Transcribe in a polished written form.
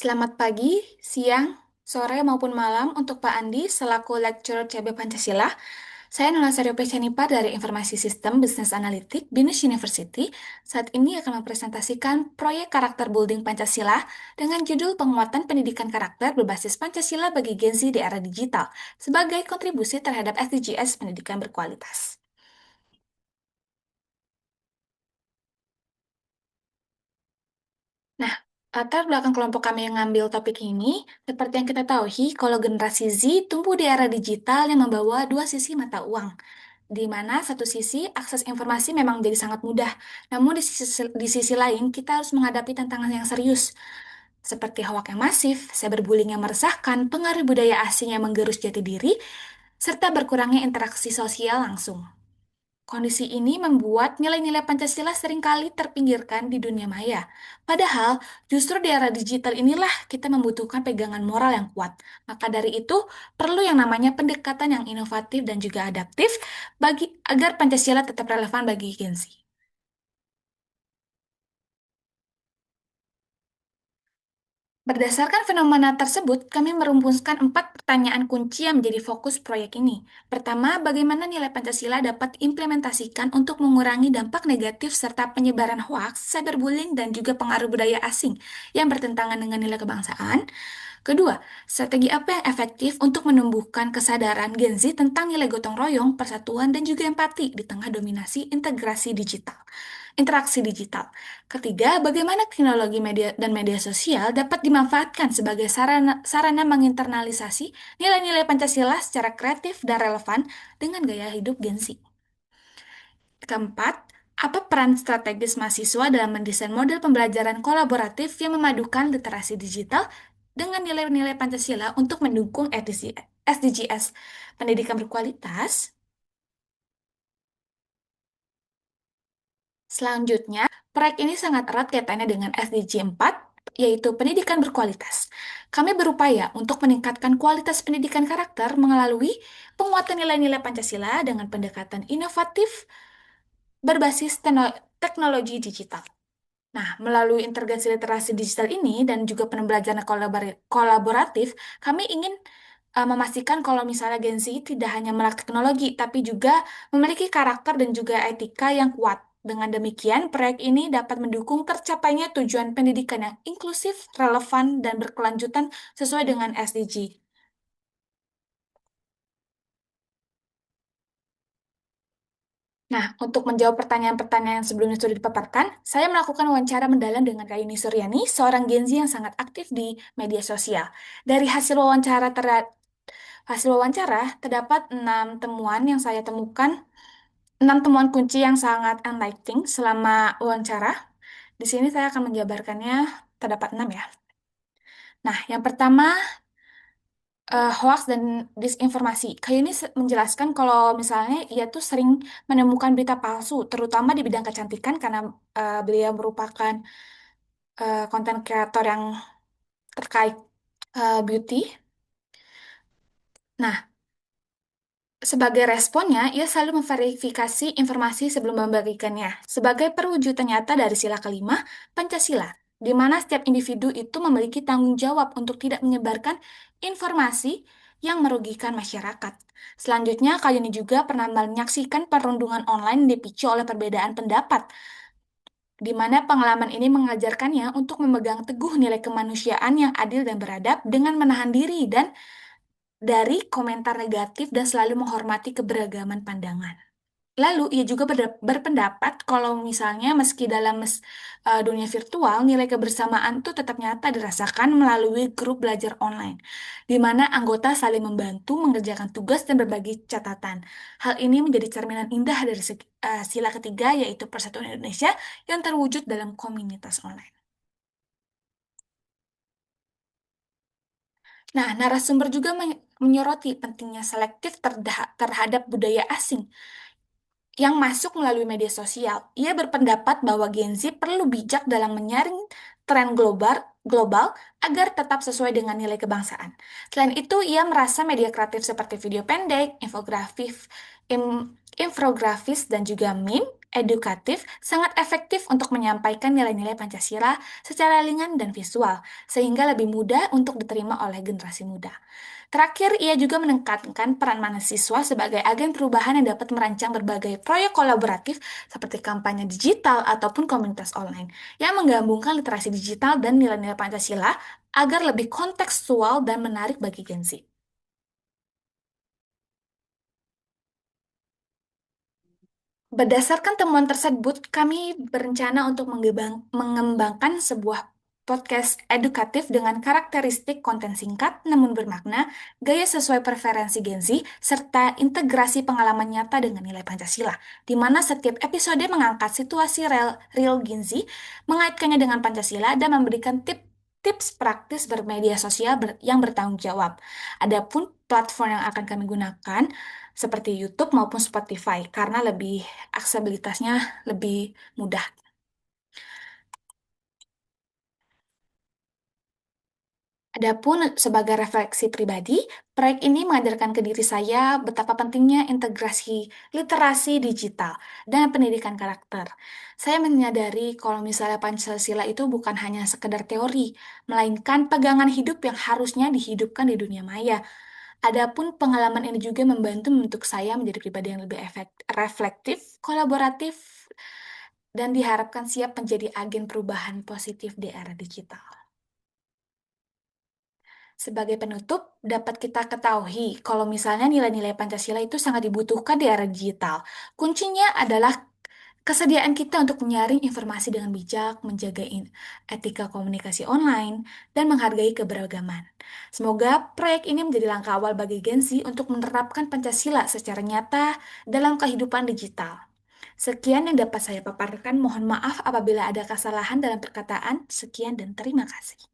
Selamat pagi, siang, sore maupun malam untuk Pak Andi selaku lecturer CB Pancasila. Saya Nula Sario Pecanipar dari Informasi Sistem Business Analytic, BINUS University. Saat ini akan mempresentasikan proyek karakter building Pancasila dengan judul Penguatan Pendidikan Karakter Berbasis Pancasila bagi Gen Z di Era Digital sebagai kontribusi terhadap SDGs pendidikan berkualitas. Nah, latar belakang kelompok kami yang ngambil topik ini, seperti yang kita tahu, kalau generasi Z tumbuh di era digital yang membawa dua sisi mata uang, di mana satu sisi akses informasi memang jadi sangat mudah, namun di sisi lain kita harus menghadapi tantangan yang serius, seperti hoak yang masif, cyberbullying yang meresahkan, pengaruh budaya asing yang menggerus jati diri, serta berkurangnya interaksi sosial langsung. Kondisi ini membuat nilai-nilai Pancasila seringkali terpinggirkan di dunia maya. Padahal, justru di era digital inilah kita membutuhkan pegangan moral yang kuat. Maka dari itu, perlu yang namanya pendekatan yang inovatif dan juga adaptif agar Pancasila tetap relevan bagi Gen Z. Berdasarkan fenomena tersebut, kami merumuskan 4 pertanyaan kunci yang menjadi fokus proyek ini. Pertama, bagaimana nilai Pancasila dapat diimplementasikan untuk mengurangi dampak negatif serta penyebaran hoaks, cyberbullying, dan juga pengaruh budaya asing yang bertentangan dengan nilai kebangsaan? Kedua, strategi apa yang efektif untuk menumbuhkan kesadaran Gen Z tentang nilai gotong royong, persatuan, dan juga empati di tengah dominasi interaksi digital. Ketiga, bagaimana teknologi media dan media sosial dapat dimanfaatkan sebagai sarana menginternalisasi nilai-nilai Pancasila secara kreatif dan relevan dengan gaya hidup Gen Z. Keempat, apa peran strategis mahasiswa dalam mendesain model pembelajaran kolaboratif yang memadukan literasi digital dengan nilai-nilai Pancasila untuk mendukung SDGs pendidikan berkualitas? Selanjutnya, proyek ini sangat erat kaitannya dengan SDG 4, yaitu pendidikan berkualitas. Kami berupaya untuk meningkatkan kualitas pendidikan karakter melalui penguatan nilai-nilai Pancasila dengan pendekatan inovatif berbasis teknologi digital. Nah, melalui integrasi literasi digital ini dan juga pembelajaran kolaboratif, kami ingin memastikan kalau misalnya Gen Z tidak hanya melek teknologi, tapi juga memiliki karakter dan juga etika yang kuat. Dengan demikian, proyek ini dapat mendukung tercapainya tujuan pendidikan yang inklusif, relevan, dan berkelanjutan sesuai dengan SDG. Nah, untuk menjawab pertanyaan-pertanyaan yang sebelumnya sudah dipaparkan, saya melakukan wawancara mendalam dengan Kayuni Suryani, seorang Gen Z yang sangat aktif di media sosial. Dari hasil wawancara terdapat 6 temuan yang saya temukan, 6 temuan kunci yang sangat enlightening selama wawancara. Di sini saya akan menjabarkannya, terdapat 6 ya. Nah, yang pertama, hoax dan disinformasi. Kayak ini menjelaskan kalau misalnya ia tuh sering menemukan berita palsu, terutama di bidang kecantikan karena beliau merupakan konten kreator yang terkait beauty. Nah, sebagai responnya, ia selalu memverifikasi informasi sebelum membagikannya, sebagai perwujudan nyata dari sila kelima Pancasila, di mana setiap individu itu memiliki tanggung jawab untuk tidak menyebarkan informasi yang merugikan masyarakat. Selanjutnya, kali ini juga pernah menyaksikan perundungan online yang dipicu oleh perbedaan pendapat, di mana pengalaman ini mengajarkannya untuk memegang teguh nilai kemanusiaan yang adil dan beradab dengan menahan diri dan dari komentar negatif dan selalu menghormati keberagaman pandangan. Lalu, ia juga berpendapat kalau misalnya meski dalam dunia virtual, nilai kebersamaan itu tetap nyata dirasakan melalui grup belajar online, di mana anggota saling membantu mengerjakan tugas dan berbagi catatan. Hal ini menjadi cerminan indah dari sila ketiga, yaitu Persatuan Indonesia yang terwujud dalam komunitas online. Nah, narasumber juga menyoroti pentingnya selektif terhadap budaya asing yang masuk melalui media sosial. Ia berpendapat bahwa Gen Z perlu bijak dalam menyaring tren global agar tetap sesuai dengan nilai kebangsaan. Selain itu, ia merasa media kreatif seperti video pendek, infografis, dan juga meme edukatif sangat efektif untuk menyampaikan nilai-nilai Pancasila secara ringan dan visual, sehingga lebih mudah untuk diterima oleh generasi muda. Terakhir, ia juga menekankan peran mahasiswa sebagai agen perubahan yang dapat merancang berbagai proyek kolaboratif seperti kampanye digital ataupun komunitas online yang menggabungkan literasi digital dan nilai-nilai Pancasila agar lebih kontekstual dan menarik bagi Gen Z. Berdasarkan temuan tersebut, kami berencana untuk mengembangkan sebuah podcast edukatif dengan karakteristik konten singkat namun bermakna, gaya sesuai preferensi Gen Z, serta integrasi pengalaman nyata dengan nilai Pancasila, di mana setiap episode mengangkat situasi real Gen Z, mengaitkannya dengan Pancasila, dan memberikan tips praktis bermedia sosial yang bertanggung jawab. Adapun platform yang akan kami gunakan seperti YouTube maupun Spotify karena lebih aksesibilitasnya lebih mudah. Adapun sebagai refleksi pribadi, proyek ini mengajarkan ke diri saya betapa pentingnya integrasi literasi digital dan pendidikan karakter. Saya menyadari kalau misalnya Pancasila itu bukan hanya sekedar teori, melainkan pegangan hidup yang harusnya dihidupkan di dunia maya. Adapun pengalaman ini juga membantu membentuk saya menjadi pribadi yang lebih reflektif, kolaboratif, dan diharapkan siap menjadi agen perubahan positif di era digital. Sebagai penutup, dapat kita ketahui kalau misalnya nilai-nilai Pancasila itu sangat dibutuhkan di era digital. Kuncinya adalah kesediaan kita untuk menyaring informasi dengan bijak, menjaga etika komunikasi online, dan menghargai keberagaman. Semoga proyek ini menjadi langkah awal bagi Gen Z untuk menerapkan Pancasila secara nyata dalam kehidupan digital. Sekian yang dapat saya paparkan. Mohon maaf apabila ada kesalahan dalam perkataan. Sekian dan terima kasih.